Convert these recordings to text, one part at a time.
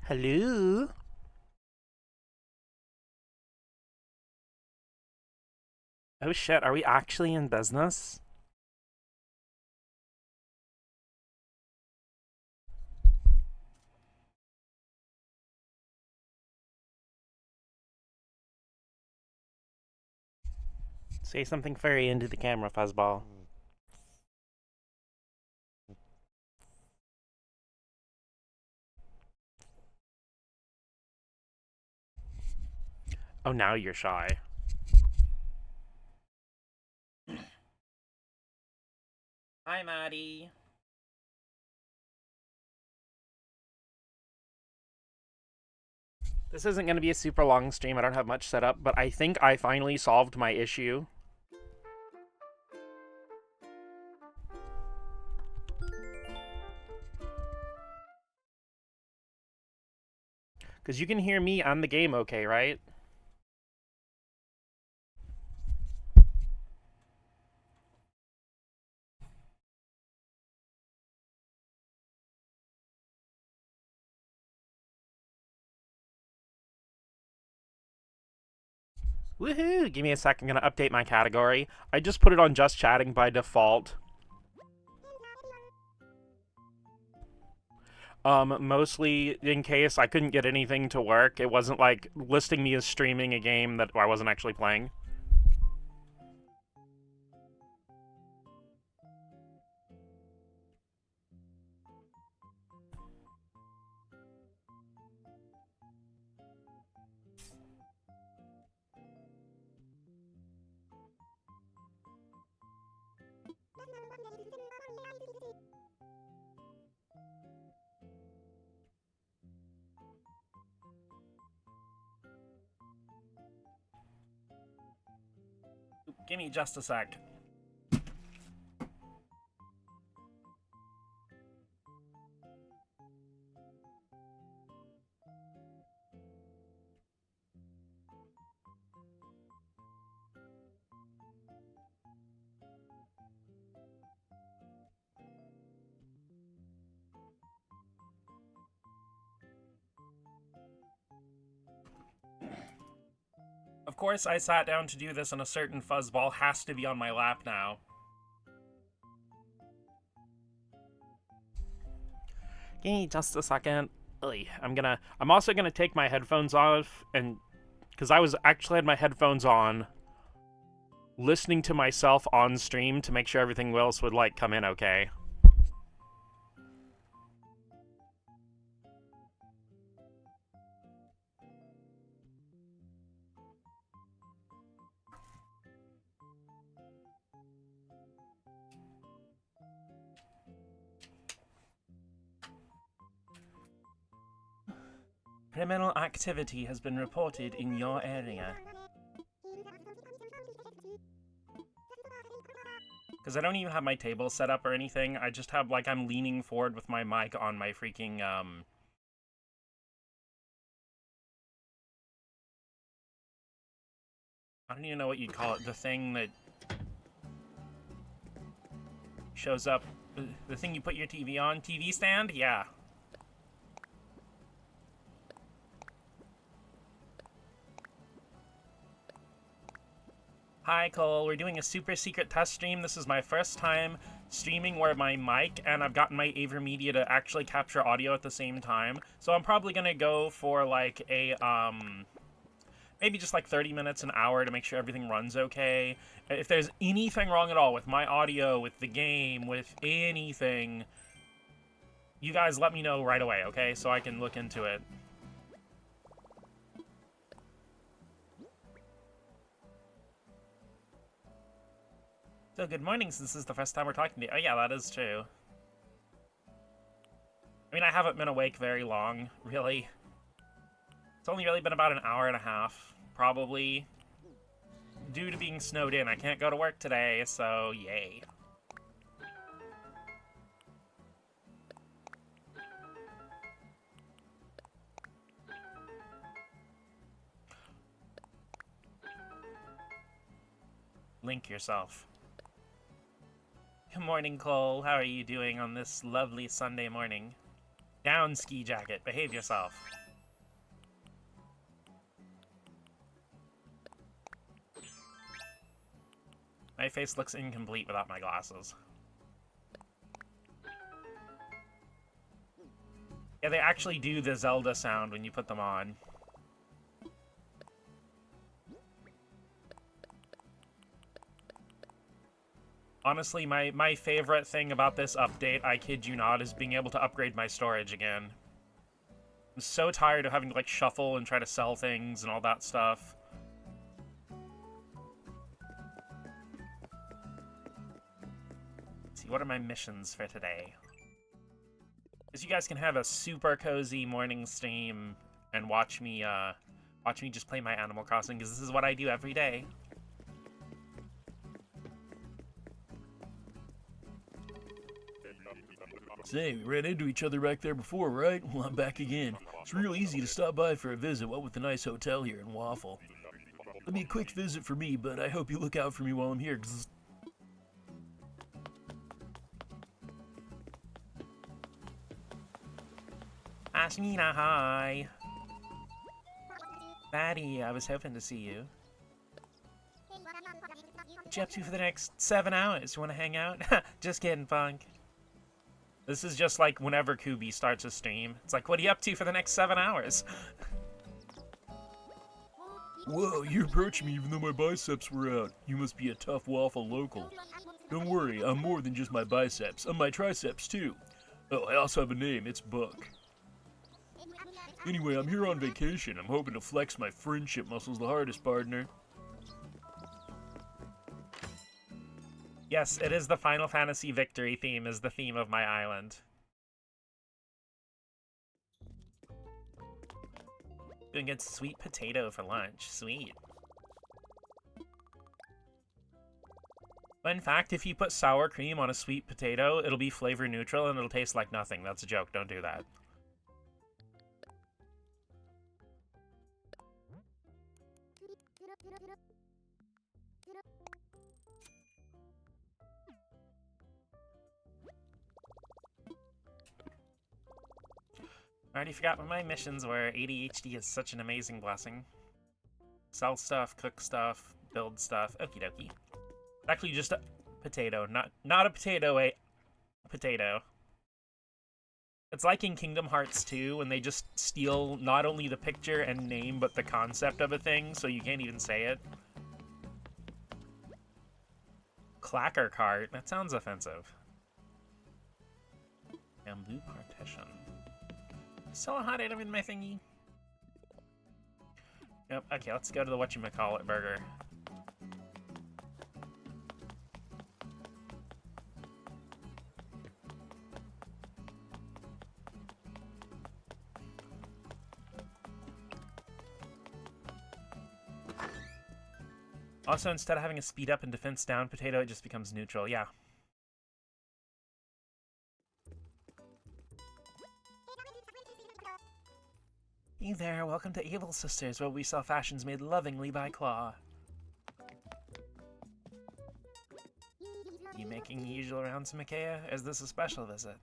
Hello? Oh shit, are we actually in business? Say something furry into the camera, Fuzzball. Oh, now you're shy. Hi, Maddie. This isn't going to be a super long stream. I don't have much set up, but I think I finally solved my issue. Because you can hear me on the game okay, right? Woohoo! Give me a sec. I'm going to update my category. I just put it on just chatting by default. Mostly in case I couldn't get anything to work. It wasn't like listing me as streaming a game that I wasn't actually playing. Give me just a sec. Of course, I sat down to do this, and a certain fuzzball has to be on my lap now. Give me just a second. I'm also gonna take my headphones off, and because I was actually had my headphones on, listening to myself on stream to make sure everything else would like come in okay. Criminal activity has been reported in your area. Because I don't even have my table set up or anything. I just have, like, I'm leaning forward with my mic on my freaking, I don't even know what you'd call it. The thing that shows up. The thing you put your TV on? TV stand? Yeah. Hi, Cole. We're doing a super secret test stream. This is my first time streaming where my mic and I've gotten my AverMedia to actually capture audio at the same time. So I'm probably gonna go for like a, maybe just like 30 minutes, an hour to make sure everything runs okay. If there's anything wrong at all with my audio, with the game, with anything, you guys let me know right away, okay? So I can look into it. So good morning, since this is the first time we're talking to you. Oh yeah, that is true. I mean, I haven't been awake very long, really. It's only really been about an hour and a half, probably. Due to being snowed in, I can't go to work today, so yay. Link yourself. Good morning, Cole. How are you doing on this lovely Sunday morning? Down, Ski Jacket. Behave yourself. My face looks incomplete without my glasses. Yeah, they actually do the Zelda sound when you put them on. Honestly, my favorite thing about this update, I kid you not, is being able to upgrade my storage again. I'm so tired of having to, like, shuffle and try to sell things and all that stuff. Let's see, what are my missions for today? Because you guys can have a super cozy morning stream and watch me just play my Animal Crossing, because this is what I do every day. Say, we ran into each other back there before, right? Well, I'm back again. It's real easy to stop by for a visit, what with the nice hotel here in Waffle. It'll be a quick visit for me, but I hope you look out for me while I'm here, because... Ashmina, hi! Maddie, I was hoping to see you. What you up to for the next 7 hours? You wanna hang out? Just kidding, Funk. This is just like whenever Kubi starts a stream. It's like, what are you up to for the next 7 hours? Whoa, you approached me even though my biceps were out. You must be a tough Waffle local. Don't worry, I'm more than just my biceps. I'm my triceps, too. Oh, I also have a name. It's Buck. Anyway, I'm here on vacation. I'm hoping to flex my friendship muscles the hardest, partner. Yes, it is the Final Fantasy victory theme is the theme of my island. Gonna get sweet potato for lunch. Sweet. Fun fact, if you put sour cream on a sweet potato, it'll be flavor neutral and it'll taste like nothing. That's a joke. Don't do that. I already forgot what my missions were. ADHD is such an amazing blessing. Sell stuff, cook stuff, build stuff. Okie dokie. Actually, just a potato. Not a potato, a potato. It's like in Kingdom Hearts 2 when they just steal not only the picture and name, but the concept of a thing, so you can't even say it. Clacker cart? That sounds offensive. Bamboo partition. Sell a hot item in my thingy. Yep, okay, let's go to the whatchamacallit burger. Also, instead of having a speed up and defense down potato, it just becomes neutral, yeah. Hey there, welcome to Able Sisters, where we sell fashions made lovingly by Claw. You making the usual rounds, Micaiah, or is this a special visit?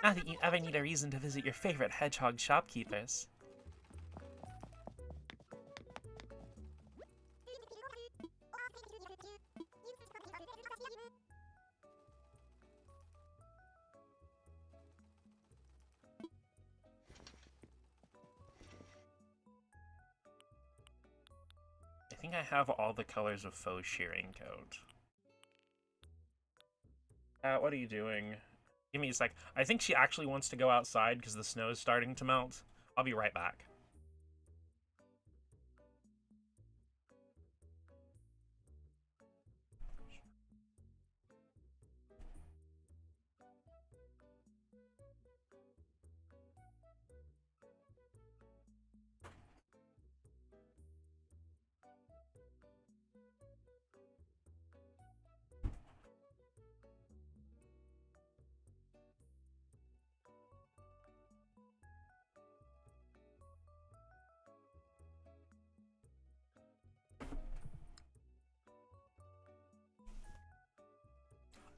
Not that you ever need a reason to visit your favorite hedgehog shopkeepers. I think I have all the colors of faux shearing coat. What are you doing? Give me a sec. I think she actually wants to go outside because the snow is starting to melt. I'll be right back.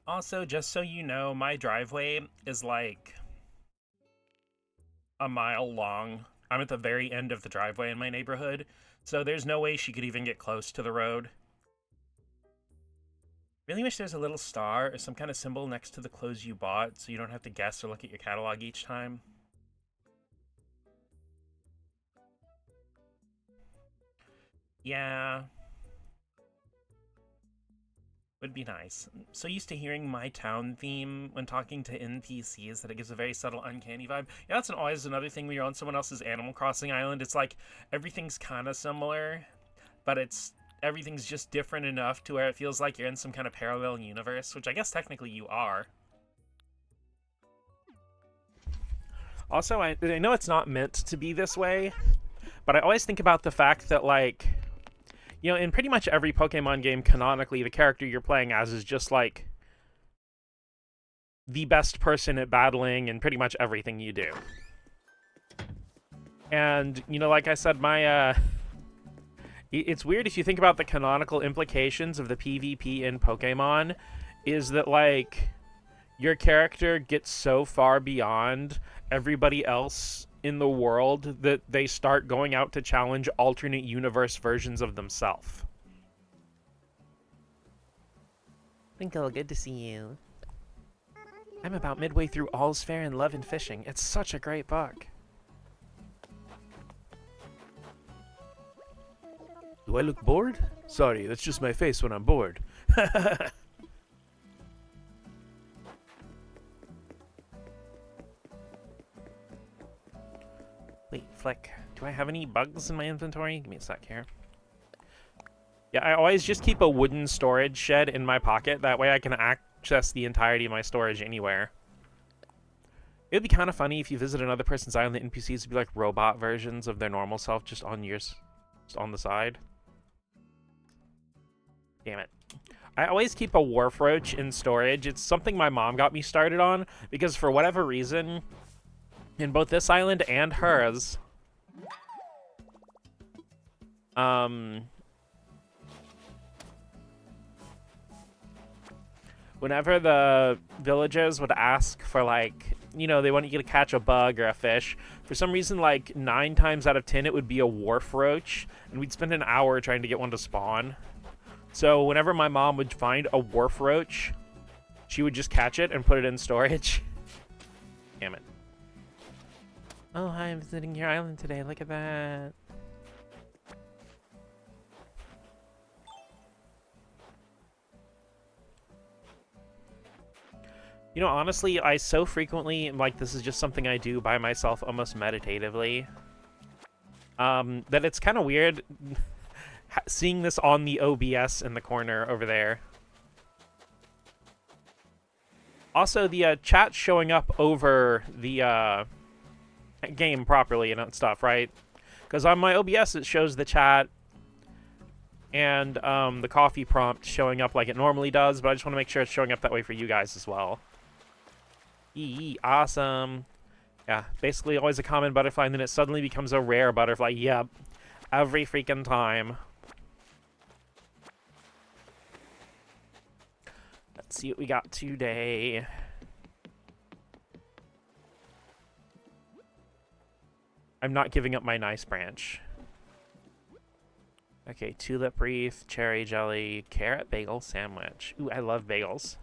Also, just so you know, my driveway is like a mile long. I'm at the very end of the driveway in my neighborhood, so there's no way she could even get close to the road. Really wish there's a little star or some kind of symbol next to the clothes you bought so you don't have to guess or look at your catalog each time. Yeah. Would be nice. So used to hearing my town theme when talking to NPCs that it gives a very subtle, uncanny vibe. Yeah, that's always another thing when you're on someone else's Animal Crossing island. It's like everything's kind of similar, but everything's just different enough to where it feels like you're in some kind of parallel universe, which I guess technically you are. Also, I know it's not meant to be this way, but I always think about the fact that, like, you know, in pretty much every Pokemon game, canonically, the character you're playing as is just, like, the best person at battling in pretty much everything you do. And, you know, like I said, it's weird if you think about the canonical implications of the PvP in Pokemon, is that, like, your character gets so far beyond everybody else in the world that they start going out to challenge alternate universe versions of themselves. Twinkle, good to see you. I'm about midway through All's Fair in Love and Fishing. It's such a great book. Do I look bored? Sorry, that's just my face when I'm bored. Wait, Flick, do I have any bugs in my inventory? Give me a sec here. Yeah, I always just keep a wooden storage shed in my pocket. That way I can access the entirety of my storage anywhere. It would be kind of funny if you visit another person's island, the NPCs would be like robot versions of their normal self just on the side. Damn it. I always keep a wharf roach in storage. It's something my mom got me started on because for whatever reason, in both this island and hers, whenever the villagers would ask for, like, you know, they want you to catch a bug or a fish, for some reason, like, 9 times out of 10 it would be a wharf roach, and we'd spend an hour trying to get one to spawn. So whenever my mom would find a wharf roach, she would just catch it and put it in storage. Damn it. Oh, hi, I'm visiting your island today. Look at that. You know, honestly, I so frequently, like, this is just something I do by myself almost meditatively, that it's kind of weird seeing this on the OBS in the corner over there. Also, the chat's showing up over the game properly and stuff, right? Because on my OBS it shows the chat and the coffee prompt showing up like it normally does, but I just want to make sure it's showing up that way for you guys as well. Awesome. Yeah, basically always a common butterfly, and then it suddenly becomes a rare butterfly. Yep, every freaking time. Let's see what we got today. I'm not giving up my nice branch. Okay, tulip wreath, cherry jelly, carrot bagel sandwich. Ooh, I love bagels.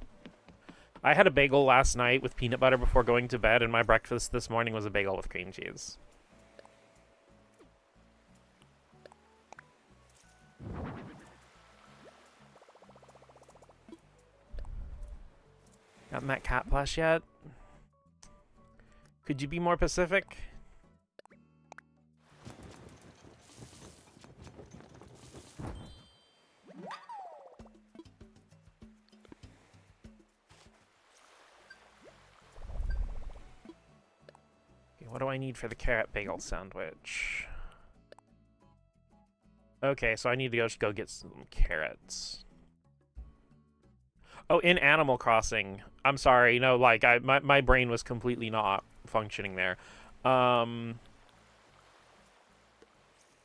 I had a bagel last night with peanut butter before going to bed, and my breakfast this morning was a bagel with cream cheese. Gotten that cat plush yet? Could you be more specific? Okay, what do I need for the carrot bagel sandwich? Okay, so I need to just go get some carrots. Oh, in Animal Crossing. I'm sorry, no, like, my brain was completely not functioning there. No,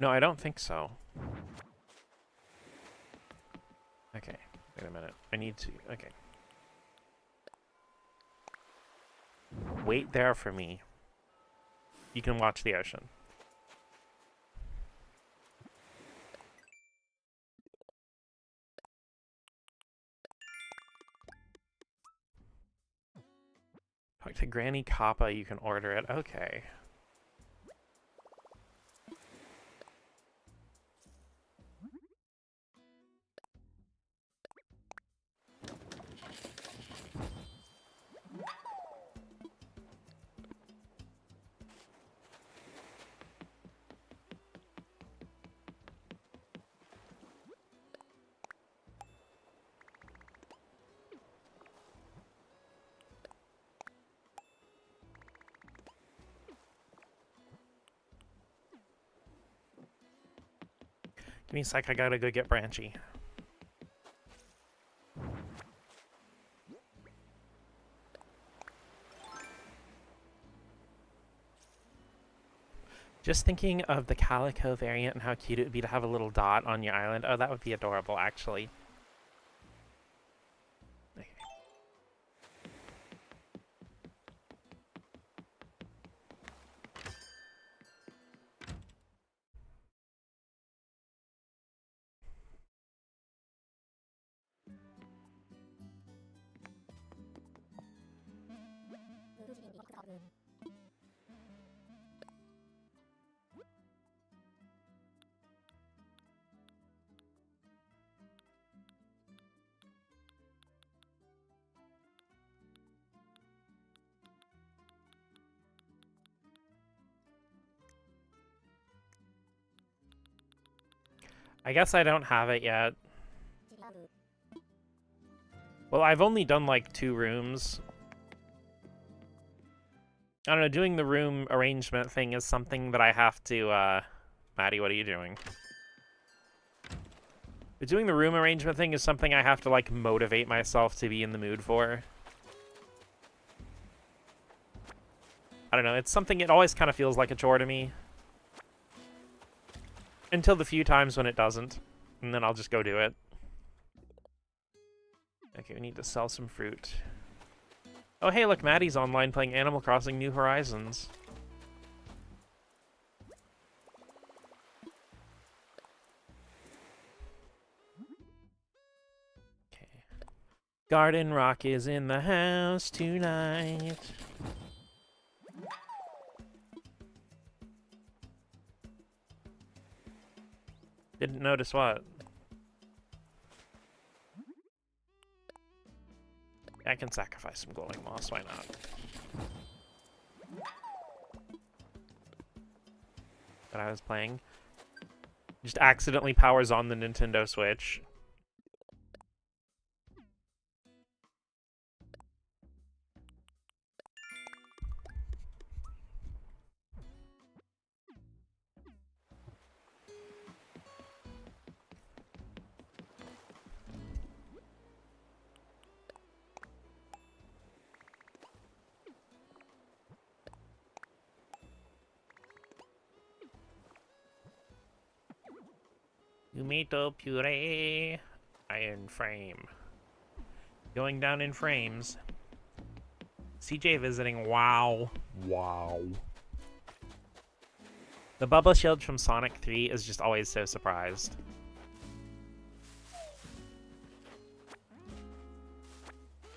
I don't think so. Okay, wait a minute. I need to, okay. Wait there for me. you can watch the ocean. Talk to Granny Kappa, you can order it. Okay. Give me a sec, I gotta go get Branchy. Just thinking of the Calico variant and how cute it would be to have a little dot on your island. Oh, that would be adorable, actually. Okay. I guess I don't have it yet. Well, I've only done like 2 rooms. I don't know, doing the room arrangement thing is something that I have to, Maddie, what are you doing? But doing the room arrangement thing is something I have to, like, motivate myself to be in the mood for. I don't know, it's something, it always kind of feels like a chore to me. Until the few times when it doesn't. And then I'll just go do it. Okay, we need to sell some fruit. Oh, hey, look, Maddie's online playing Animal Crossing New Horizons. Okay. Garden Rock is in the house tonight. Didn't notice what? I can sacrifice some glowing moss, why not? That I was playing. Just accidentally powers on the Nintendo Switch. Tomato puree. Iron frame. Going down in frames. CJ visiting. Wow. Wow. The Bubble Shield from Sonic 3 is just always so surprised.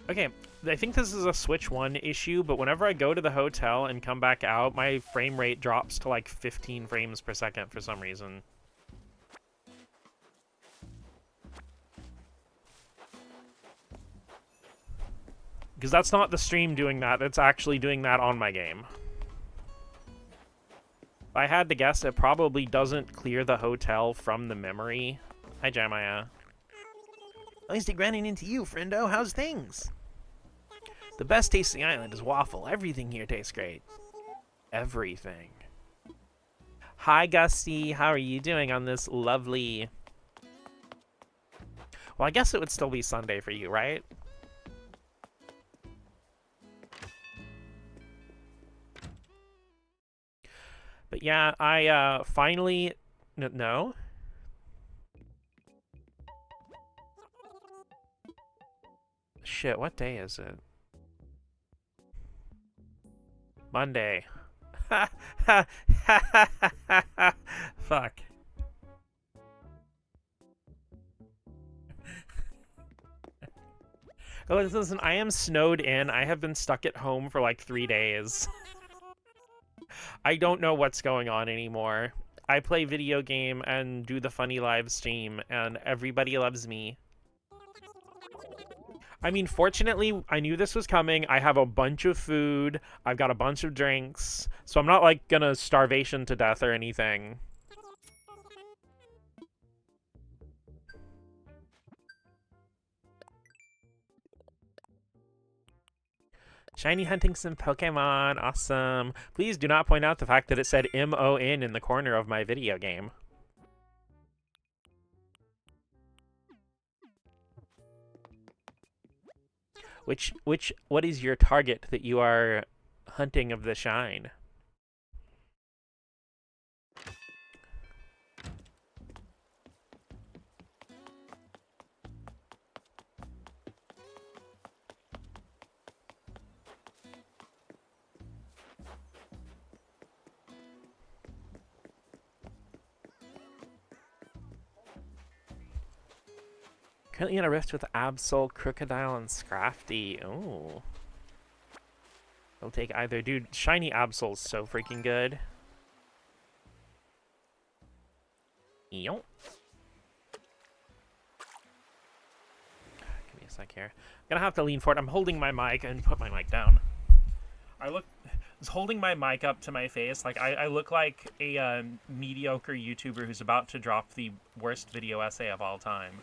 Okay, I think this is a Switch 1 issue, but whenever I go to the hotel and come back out, my frame rate drops to like 15 frames per second for some reason. Because that's not the stream doing that, that's actually doing that on my game. If I had to guess, it probably doesn't clear the hotel from the memory. Hi, Jeremiah. Nice to running into you, friendo. How's things? The best tasting island is waffle. Everything here tastes great. Everything. Hi, Gusty. How are you doing on this lovely... Well, I guess it would still be Sunday for you, right? But yeah, I finally... No? Shit, what day is it? Monday. Fuck. Oh, listen, I am snowed in. I have been stuck at home for like 3 days. I don't know what's going on anymore. I play video game and do the funny live stream, and everybody loves me. I mean, fortunately, I knew this was coming. I have a bunch of food. I've got a bunch of drinks. So I'm not, like, gonna starvation to death or anything. Shiny hunting some Pokemon. Awesome. Please do not point out the fact that it said MON in the corner of my video game. What is your target that you are hunting of the shine? Currently in a rift with Absol, Crocodile, and Scrafty. Oh. I'll take either. Dude, shiny Absol's so freaking good. Yo. Give me a sec here. I'm gonna have to lean forward. I'm holding my mic and put my mic down. I was holding my mic up to my face. Like, I look like a mediocre YouTuber who's about to drop the worst video essay of all time.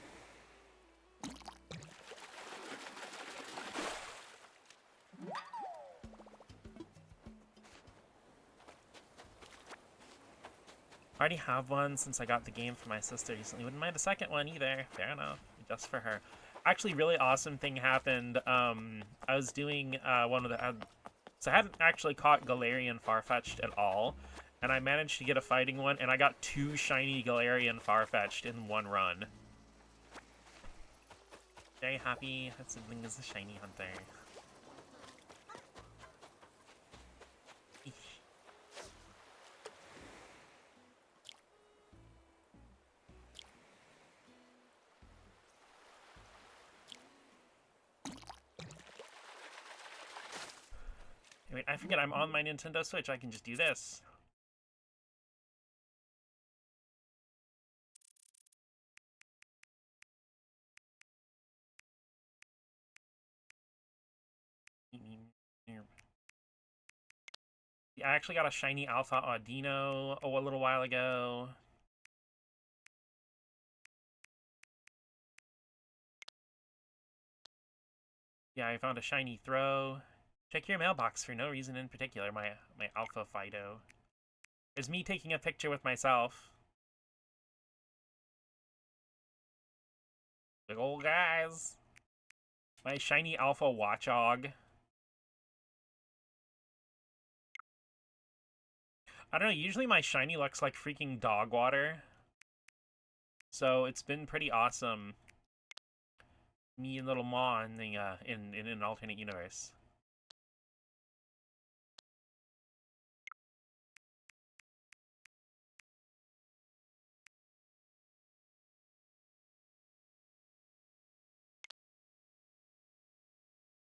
I already have one since I got the game for my sister recently. Wouldn't mind a second one either. Fair enough. Just for her. Actually, really awesome thing happened. I was doing one of the... so I hadn't actually caught Galarian Farfetch'd at all. And I managed to get a fighting one, and I got 2 shiny Galarian Farfetch'd in one run. Very happy that sibling is a shiny hunter. Wait, I forget I'm on my Nintendo Switch. I can just do this. I actually got a shiny Alpha Audino a little while ago. Yeah, I found a shiny Throw. Check your mailbox for no reason in particular, my Alpha Fido. There's me taking a picture with myself. Big ol' guys. My shiny Alpha Watchog. I don't know, usually my shiny looks like freaking dog water. So it's been pretty awesome. Me and little Ma in the in an alternate universe.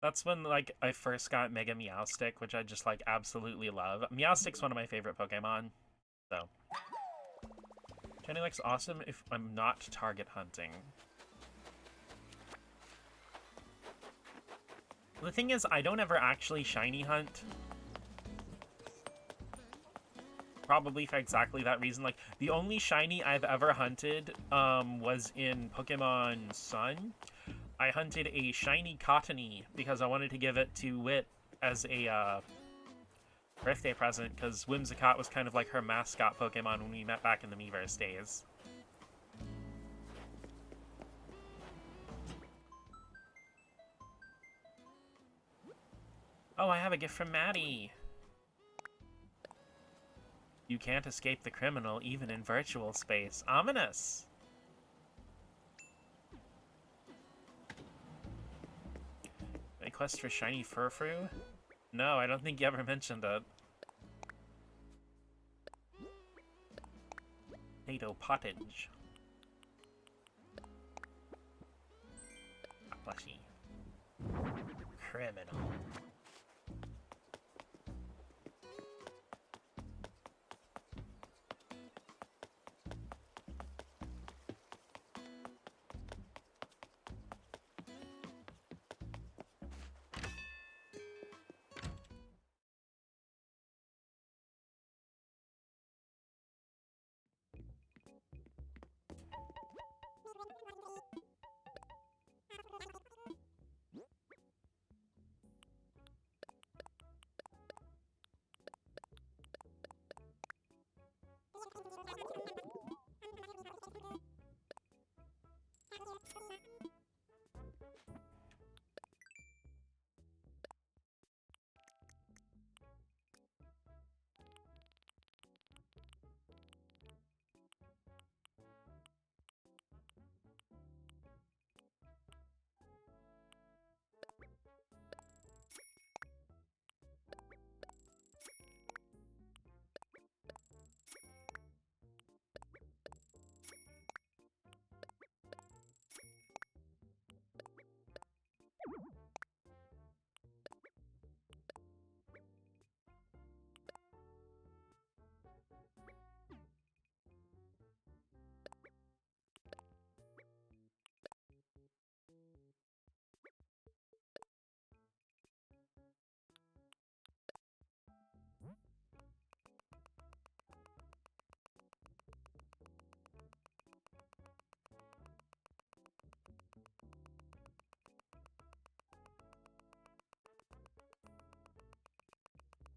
That's when, like, I first got Mega Meowstic, which I just, like, absolutely love. Meowstic's one of my favorite Pokemon, so. Shiny looks awesome if I'm not target hunting. The thing is, I don't ever actually shiny hunt. Probably for exactly that reason. Like, the only shiny I've ever hunted was in Pokemon Sun. I hunted a shiny Cottony because I wanted to give it to Wit as a birthday present, because Whimsicott was kind of like her mascot Pokemon when we met back in the Miiverse days. Oh, I have a gift from Maddie! You can't escape the criminal even in virtual space. Ominous! A quest for shiny Furfrou? No, I don't think you ever mentioned it. Potato pottage. Plushie. Criminal.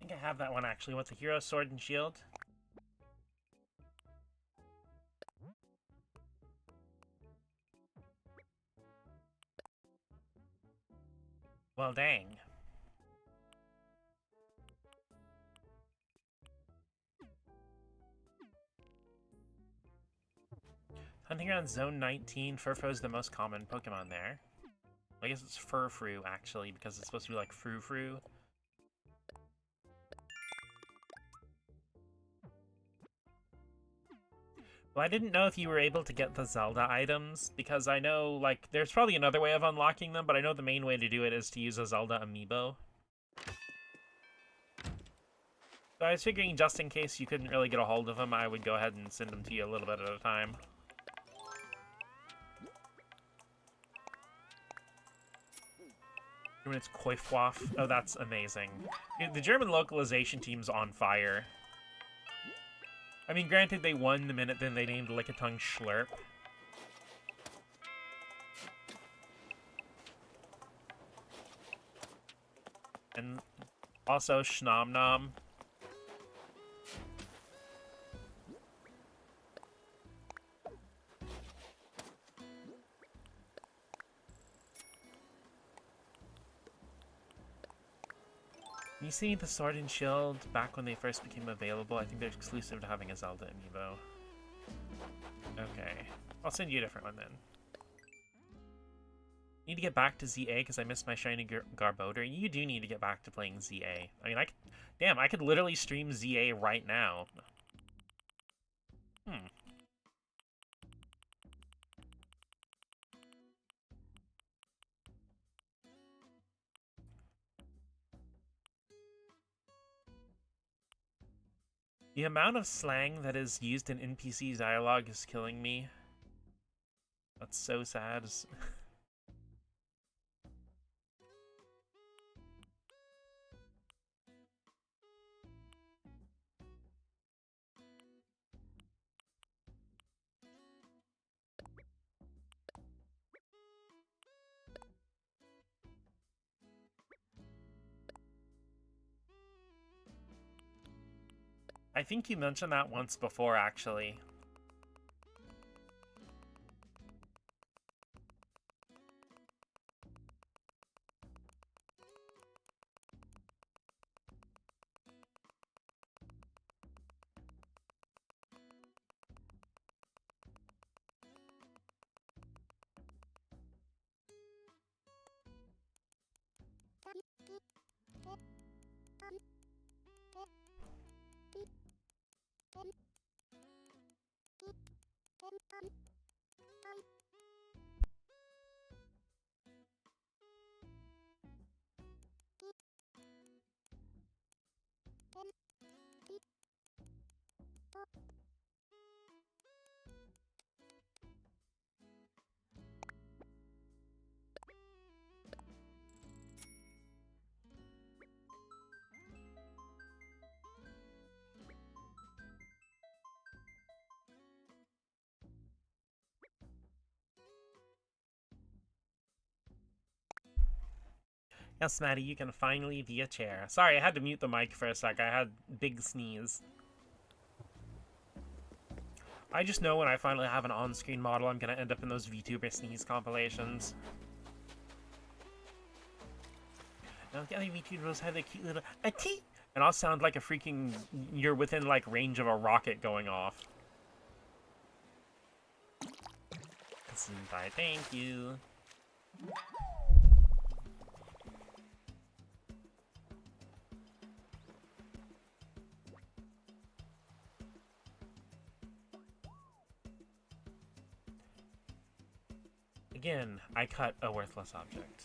I think I have that one actually. What's a hero, sword, and shield? Well, dang. Hunting around Zone 19, Furfrow's the most common Pokemon there. I guess it's Furfrou, actually, because it's supposed to be like Frou-Frou. Well, I didn't know if you were able to get the Zelda items, because I know, like, there's probably another way of unlocking them, but I know the main way to do it is to use a Zelda amiibo. So I was figuring just in case you couldn't really get a hold of them, I would go ahead and send them to you a little bit at a time. When it's Koifwaff. Oh, that's amazing. The German localization team's on fire. I mean, granted, they won the minute then they named Lickitung Schlurp. And also Schnom Nom. You see the Sword and Shield back when they first became available? I think they're exclusive to having a Zelda amiibo. Okay. I'll send you a different one then. Need to get back to ZA because I missed my shiny Garbodor. You do need to get back to playing ZA. I mean, damn, I could literally stream ZA right now. The amount of slang that is used in NPC dialogue is killing me. That's so sad. I think you mentioned that once before, actually. Yes, Maddie, you can finally be a chair. Sorry, I had to mute the mic for a sec. I had big sneeze. I just know when I finally have an on-screen model, I'm gonna end up in those VTuber sneeze compilations. Now the other VTubers have a cute little a-tee, and I'll sound like a freaking... You're within, like, range of a rocket going off. Senpai, thank you. Again, I cut a worthless object.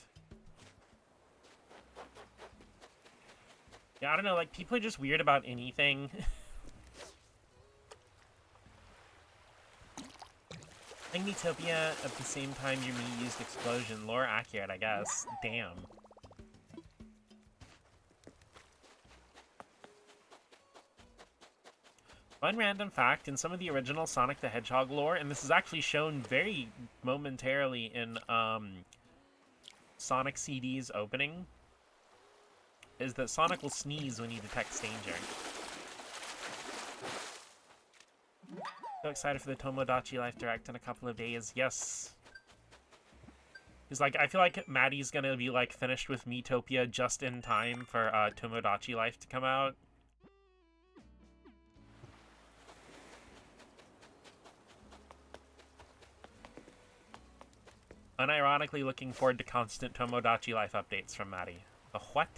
Yeah, I don't know, like, people are just weird about anything. Utopia at the same time your me used explosion. Lore accurate, I guess. Damn. Fun random fact, in some of the original Sonic the Hedgehog lore, and this is actually shown very momentarily in Sonic CD's opening, is that Sonic will sneeze when he detects danger. So excited for the Tomodachi Life Direct in a couple of days. Yes. He's like, I feel like Maddie's gonna be like finished with Miitopia just in time for Tomodachi Life to come out. Unironically looking forward to constant Tomodachi Life updates from Maddie. The what?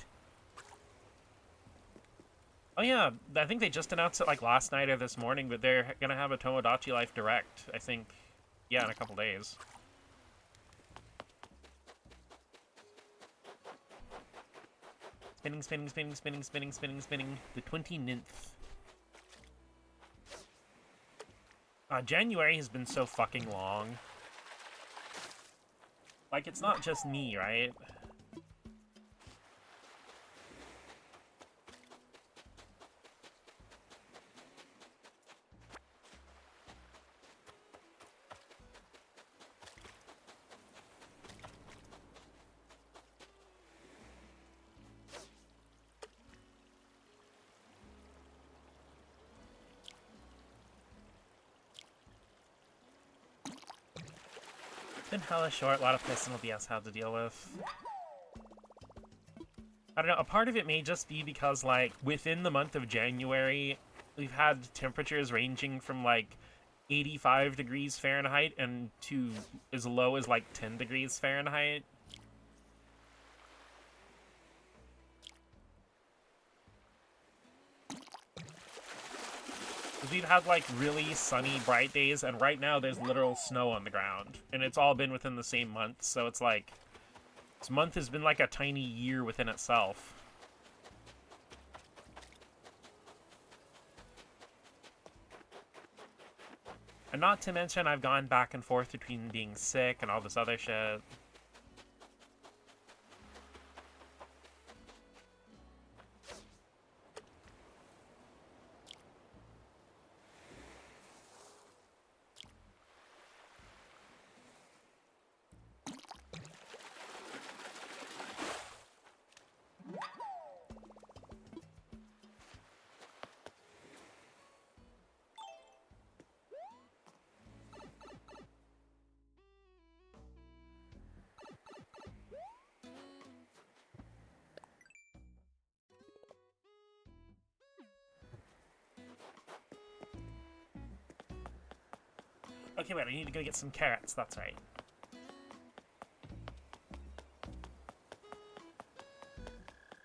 Oh yeah, I think they just announced it like last night or this morning, but they're gonna have a Tomodachi Life Direct, I think, yeah, in a couple days. Spinning, spinning, spinning, spinning, spinning, spinning, spinning. The 29th. January has been so fucking long. Like, it's not just me, right? Been hella short, a lot of personal BS had to deal with. I don't know, a part of it may just be because, like, within the month of January, we've had temperatures ranging from, like, 85 degrees Fahrenheit and to as low as, like, 10 degrees Fahrenheit. We've had, like, really sunny, bright days, and right now there's literal snow on the ground. And it's all been within the same month, so it's like... This month has been like a tiny year within itself. And not to mention, I've gone back and forth between being sick and all this other shit. Okay, wait, I need to go get some carrots, that's right.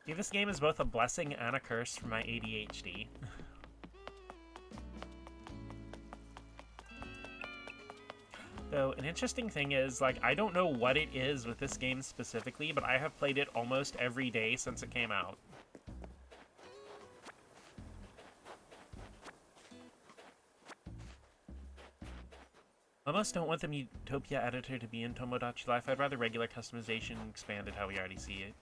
Yeah, this game is both a blessing and a curse for my ADHD. Though, an interesting thing is, like, I don't know what it is with this game specifically, but I have played it almost every day since it came out. Almost don't want the Utopia editor to be in Tomodachi Life. I'd rather regular customization expanded how we already see it.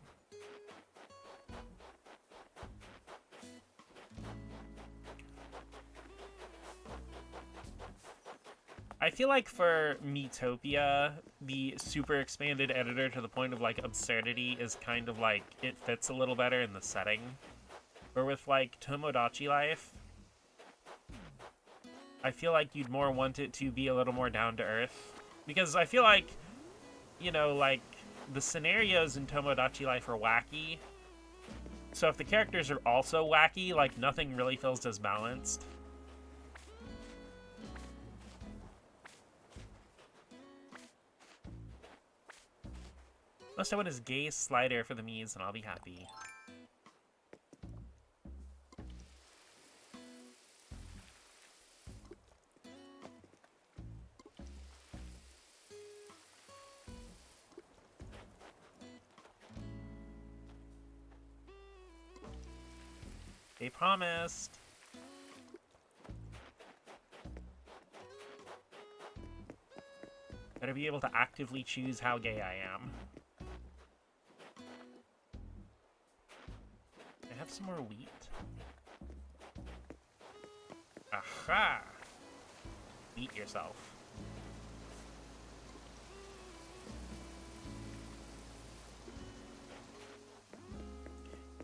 I feel like for Miitopia, the super expanded editor to the point of, like, absurdity is kind of, like, it fits a little better in the setting. Or with, like, Tomodachi Life, I feel like you'd more want it to be a little more down-to-earth. Because I feel like, you know, like, the scenarios in Tomodachi Life are wacky. So if the characters are also wacky, like, nothing really feels as balanced. Most I want is gay slider for the Miis, and I'll be happy. They promised. Better be able to actively choose how gay I am. I have some more wheat. Aha! Eat yourself.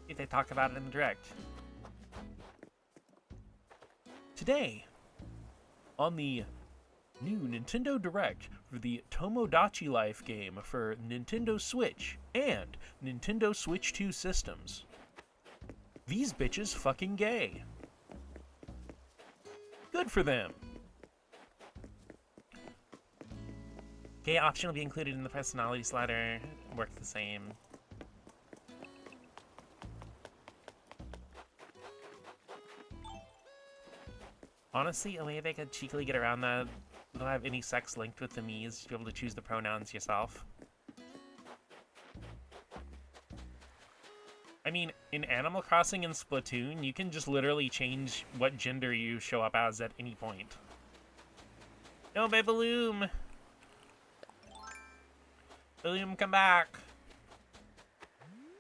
If they talk about it in the direct. Today, on the new Nintendo Direct for the Tomodachi Life game for Nintendo Switch and Nintendo Switch 2 systems. These bitches fucking gay. Good for them. Gay option will be included in the personality slider. Works the same. Honestly, a way they could cheekily get around that, don't have any sex linked with the Miis, to be able to choose the pronouns yourself. I mean, in Animal Crossing and Splatoon, you can just literally change what gender you show up as at any point. No, baby Balloon! Balloon, come back!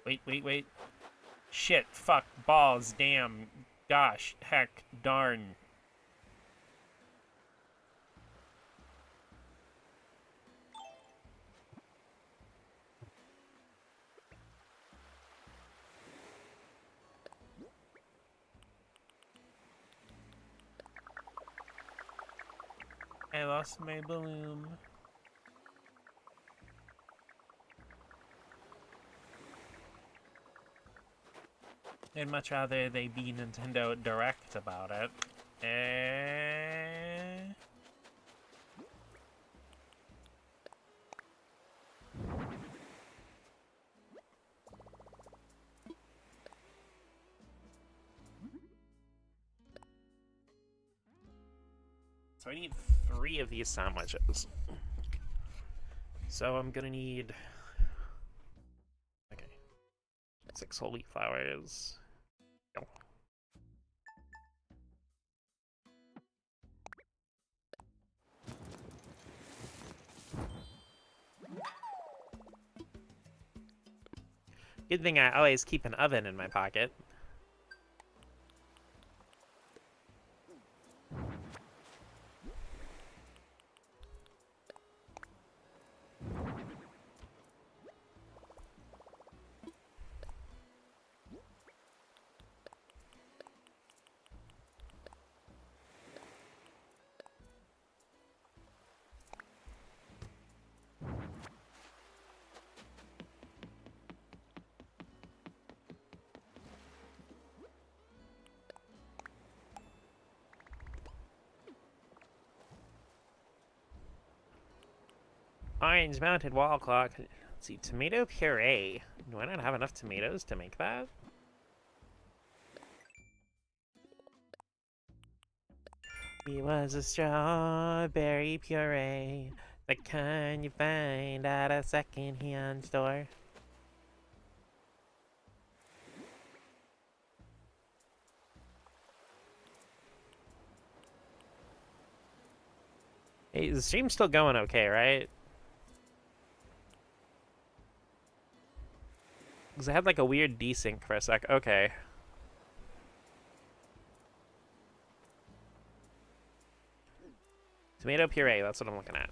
Wait, wait, wait. Shit, fuck, balls, damn, gosh, heck, darn. I lost my balloon. I'd much rather they be Nintendo Direct about it. So I need 3 of these sandwiches. So I'm gonna need... okay. 6 whole wheat flours. Go. Good thing I always keep an oven in my pocket. Orange mounted wall clock. Let's see, tomato puree. Do I not have enough tomatoes to make that? He was a strawberry puree. The kind you find at a second-hand store. Hey, the stream's still going okay, right? Because I had like a weird desync for a sec. Okay. Tomato puree, that's what I'm looking at.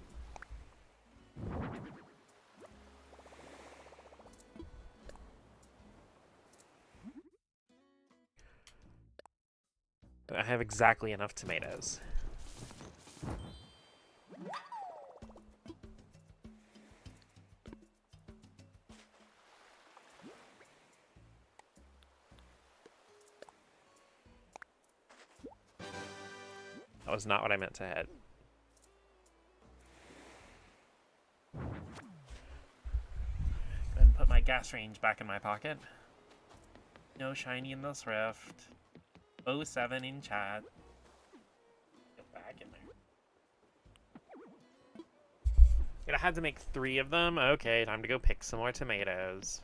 I have exactly enough tomatoes. That was not what I meant to hit. Go ahead and put my gas range back in my pocket. No shiny in this rift. 07 in chat. Get back in there. I had to make 3 of them? Okay, time to go pick some more tomatoes.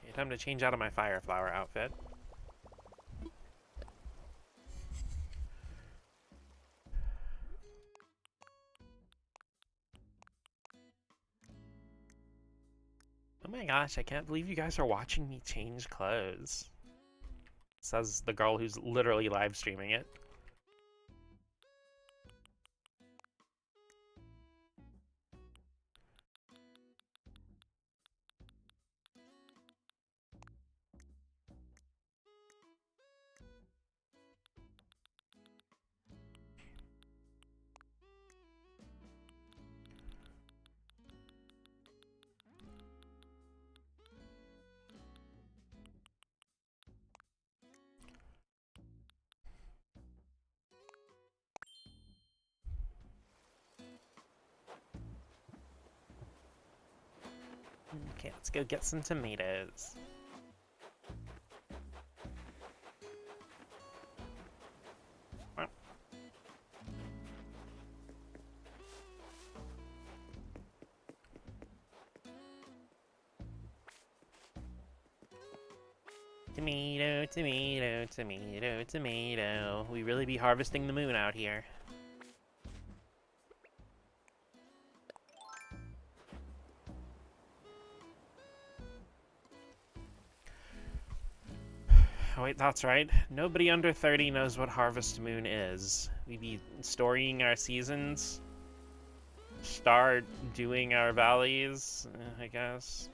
Okay, time to change out of my fire flower outfit. Oh my gosh, I can't believe you guys are watching me change clothes. Says the girl who's literally live streaming it. Okay, let's go get some tomatoes. Tomato, tomato, tomato, tomato. We really be harvesting the moon out here. Oh, wait, that's right. Nobody under 30 knows what Harvest Moon is. We be storying our seasons. Start doing our valleys, I guess.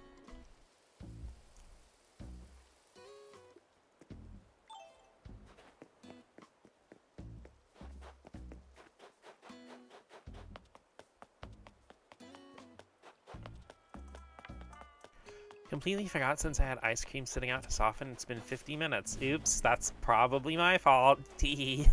Completely forgot since I had ice cream sitting out to soften. It's been 50 minutes. Oops, that's probably my fault. Tee.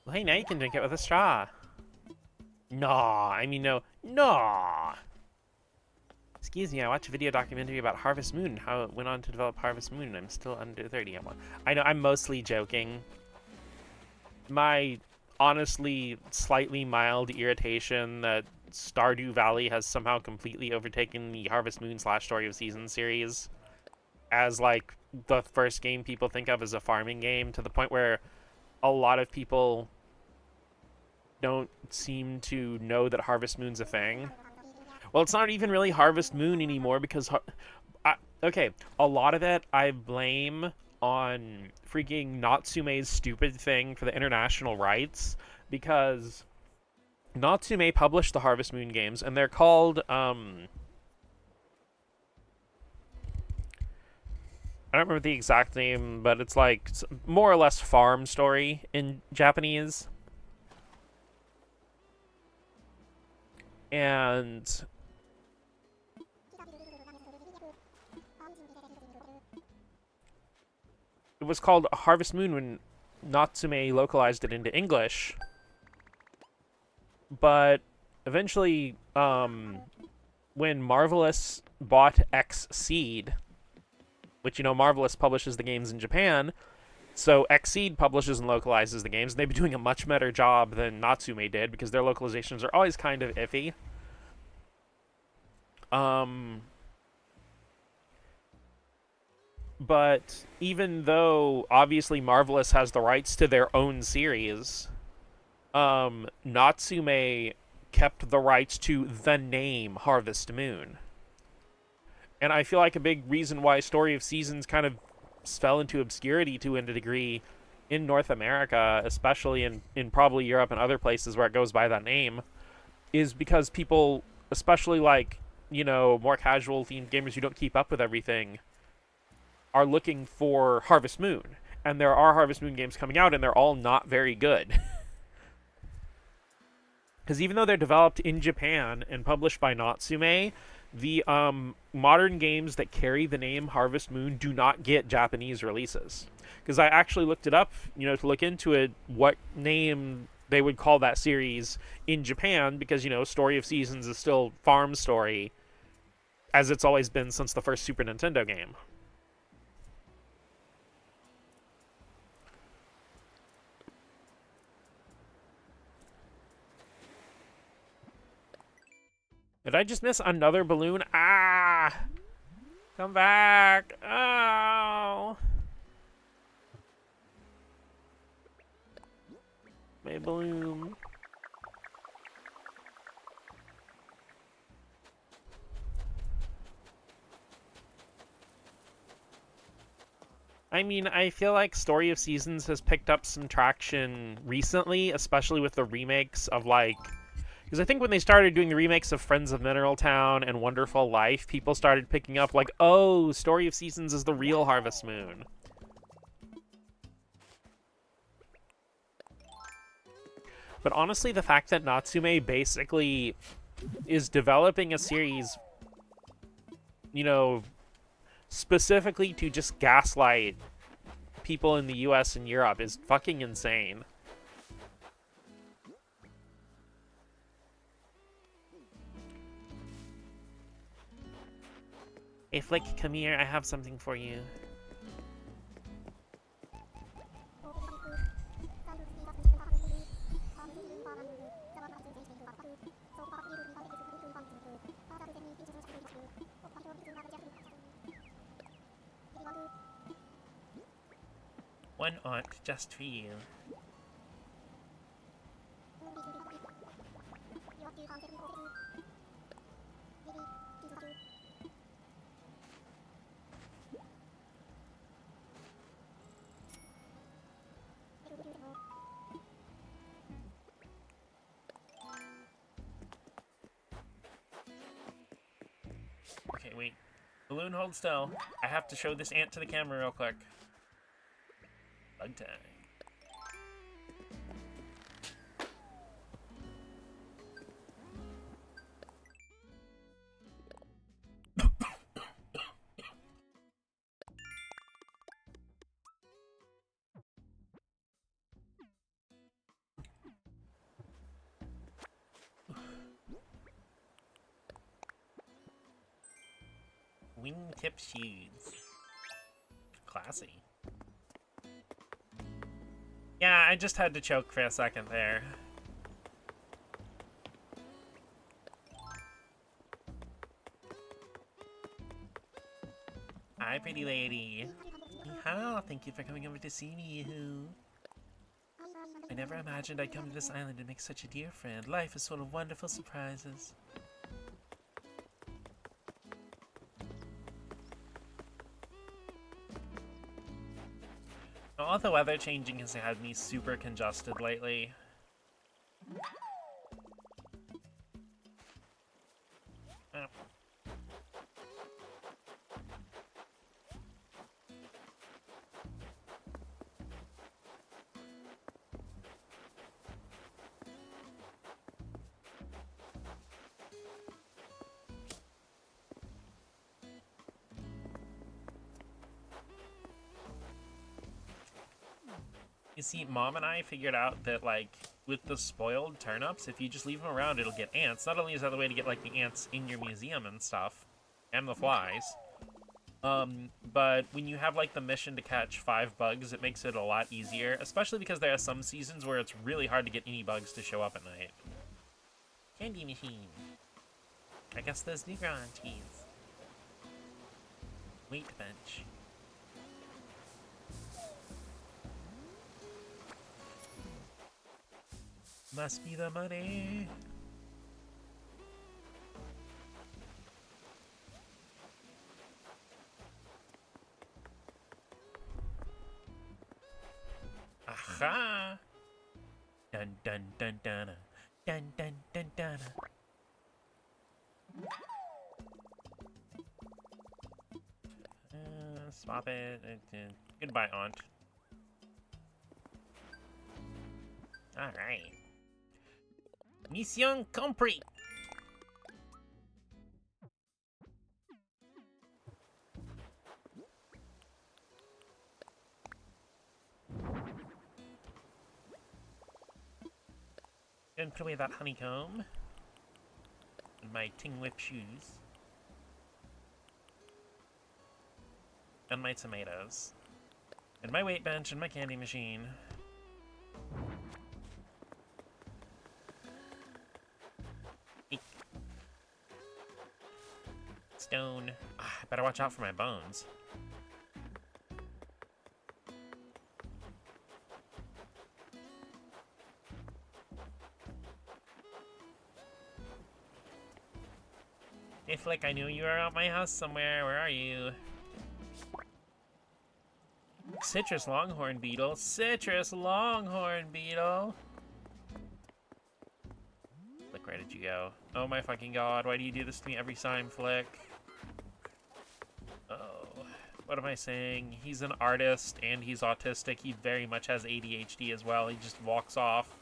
Well, hey, now you can drink it with a straw. Nah, I mean, no. Nah. Excuse me, I watched a video documentary about Harvest Moon and how it went on to develop Harvest Moon, and I'm still under 30. I know, I'm mostly joking. My honestly slightly mild irritation that Stardew Valley has somehow completely overtaken the Harvest Moon / Story of Seasons series as, like, the first game people think of as a farming game, to the point where a lot of people don't seem to know that Harvest Moon's a thing. Well, it's not even really Harvest Moon anymore because, okay, a lot of it I blame on freaking Natsume's stupid thing for the international rights, because Natsume published the Harvest Moon games, and they're called, I don't remember the exact name, but it's like more or less farm story in Japanese. And it was called Harvest Moon when Natsume localized it into English. But eventually, when Marvelous bought Xseed, which, you know, Marvelous publishes the games in Japan, so Xseed publishes and localizes the games, and they've been doing a much better job than Natsume did, because their localizations are always kind of iffy. But even though, obviously, Marvelous has the rights to their own series, Natsume kept the rights to the name Harvest Moon. And I feel like a big reason why Story of Seasons kind of fell into obscurity to a degree in North America, especially in probably Europe and other places where it goes by that name, is because people, especially like, you know, more casual themed gamers who don't keep up with everything, are looking for Harvest Moon. And there are Harvest Moon games coming out, and they're all not very good. Because even though they're developed in Japan and published by Natsume, the modern games that carry the name Harvest Moon do not get Japanese releases. Because I actually looked it up, you know, to look into it, what name they would call that series in Japan, because, you know, Story of Seasons is still farm story, as it's always been since the first Super Nintendo game. Did I just miss another balloon? Ah! Come back! Oh! My balloon. I mean, I feel like Story of Seasons has picked up some traction recently, especially with the remakes of, like... Because I think when they started doing the remakes of Friends of Mineral Town and Wonderful Life, people started picking up, like, oh, Story of Seasons is the real Harvest Moon. But honestly, the fact that Natsume basically is developing a series, you know, specifically to just gaslight people in the US and Europe is fucking insane. Hey, Flick, come here. I have something for you. One aunt just for you. Okay, wait. Balloon, hold still. I have to show this ant to the camera real quick. Bug time. Wingtip shoes. Classy. Yeah, I just had to choke for a second there. Hi, pretty lady. How? Thank you for coming over to see me, Yahoo. I never imagined I'd come to this island and make such a dear friend. Life is full of wonderful surprises. All the weather changing has had me super congested lately. You see, Mom and I figured out that, like, with the spoiled turnips, if you just leave them around, it'll get ants. Not only is that the way to get, like, the ants in your museum and stuff, and the flies, but when you have, like, the mission to catch 5 bugs, it makes it a lot easier, especially because there are some seasons where it's really hard to get any bugs to show up at night. Candy machine. I guess there's new cheese. Weight bench. Must be the money. Aha! Dun dun dun dun dun dun dun dun. Swap it. Goodbye, Aunt. All right. Mission complete. And put away that honeycomb. And my ting whip shoes. And my tomatoes. And my weight bench and my candy machine. Eek. Stone. I better watch out for my bones. Hey Flick, I knew you were at my house somewhere. Where are you? Citrus longhorn beetle. Citrus longhorn beetle. Flick, where did you go? Oh my fucking god, why do you do this to me every time, Flick? Oh, what am I saying? He's an artist and he's autistic. He very much has ADHD as well. He just walks off.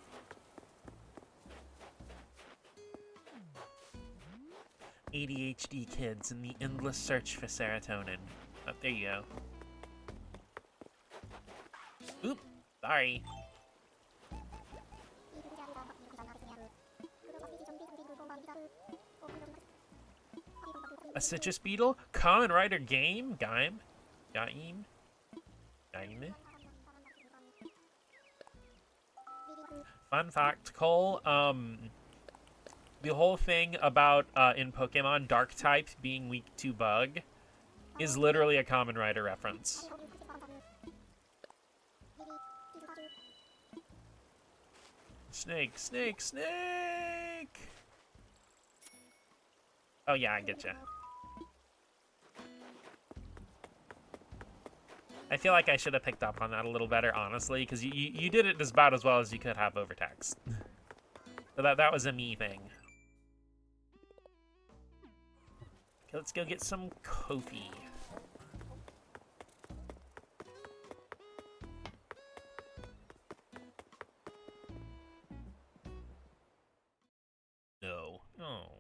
ADHD kids in the endless search for serotonin. Oh, there you go. Oop, sorry. A citrus beetle? Common Rider game? Game? Fun fact, Cole, the whole thing about, in Pokemon, dark type being weak to bug is literally a Common Rider reference. Snake, snake, snake! Oh yeah, I getcha. I feel like I should have picked up on that a little better, honestly, because you did it about as well as you could have over text. So that was a me thing. Okay, let's go get some coffee. No. Oh.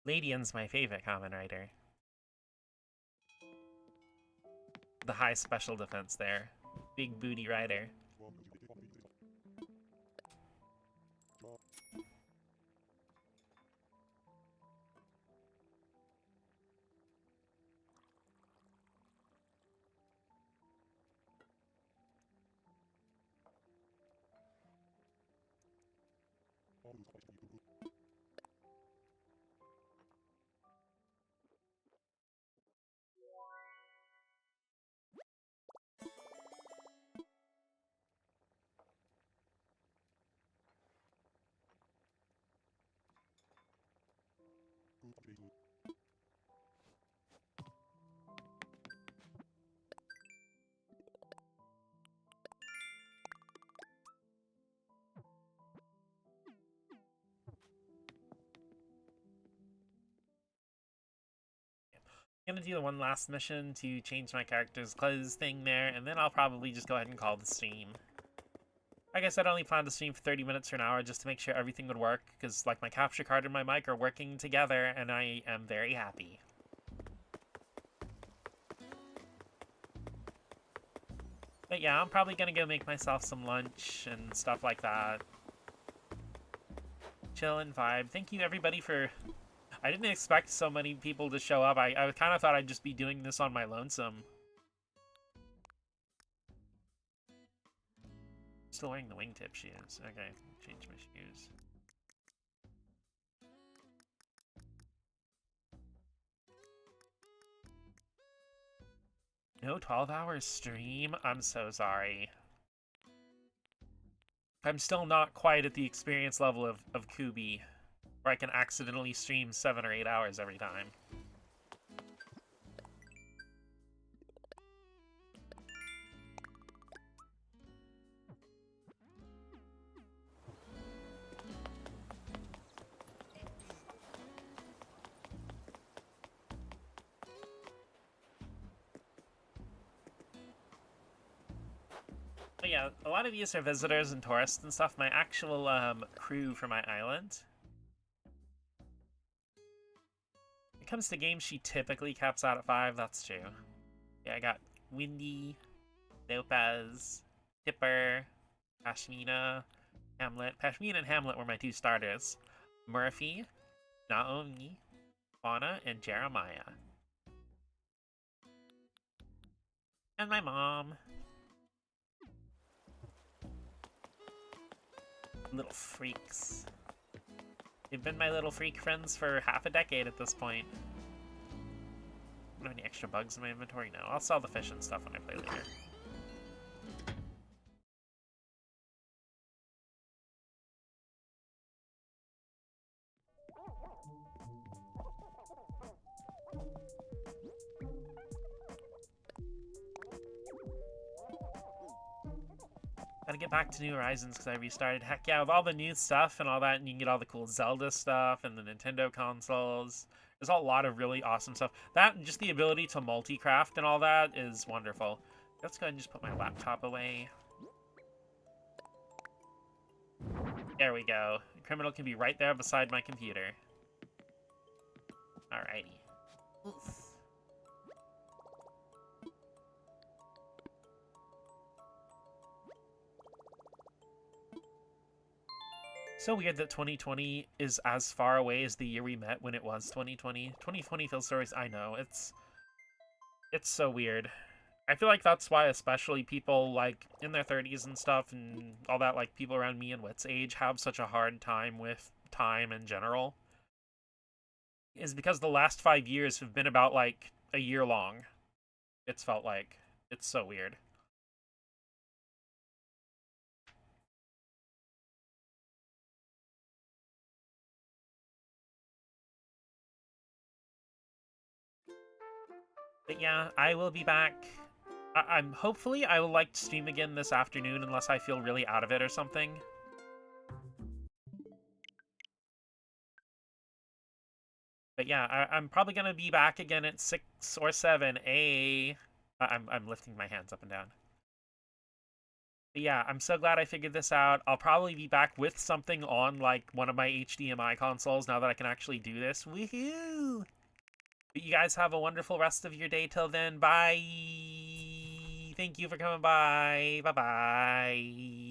Ladian's my favorite Common Rider. The high special defense there. Big booty rider. I'm gonna do the one last mission to change my character's clothes thing there, and then I'll probably just go ahead and call the stream. Like I said, I only planned to stream for 30 minutes or an hour just to make sure everything would work, because like my capture card and my mic are working together, and I am very happy. But yeah, I'm probably gonna go make myself some lunch and stuff like that. Chill and vibe. Thank you everybody for... I didn't expect so many people to show up. I kind of thought I'd just be doing this on my lonesome. Still wearing the wingtip shoes. Okay, change my shoes. No 12-hour stream? I'm so sorry. I'm still not quite at the experience level of Kubi, where I can accidentally stream 7 or 8 hours every time. But yeah, a lot of these are visitors and tourists and stuff. My actual crew for my island. When it comes to games, she typically caps out at 5. That's true. Yeah, I got Windy, Lopez, Tipper, Pashmina, Hamlet. Pashmina and Hamlet were my 2 starters. Murphy, Naomi, Fauna, and Jeremiah. And my mom. Little freaks. They've been my little freak friends for half a decade at this point. Don't have any extra bugs in my inventory? No. I'll sell the fish and stuff when I play later. Gotta get back to New Horizons because I restarted. Heck yeah, with all the new stuff and all that, and you can get all the cool Zelda stuff and the Nintendo consoles. There's a lot of really awesome stuff. That and just the ability to multi-craft and all that is wonderful. Let's go ahead and just put my laptop away. There we go. The criminal can be right there beside my computer. Alrighty. Oof. So weird that 2020 is as far away as the year we met when it was 2020. 2020 feels so... I know, it's so weird. I feel like that's why especially people, like, in their 30s and stuff and all that, like, people around me and Wit's age have such a hard time with time in general. Is because the last 5 years have been about, like, a year long. It's felt like. It's so weird. But yeah, I will be back. I'm hopefully I will like to stream again this afternoon unless I feel really out of it or something. But yeah, I'm probably gonna be back again at 6 or 7. I'm lifting my hands up and down. But yeah, I'm so glad I figured this out. I'll probably be back with something on like one of my HDMI consoles now that I can actually do this. Woohoo! But you guys have a wonderful rest of your day till then. Bye! Thank you for coming by. Bye-bye.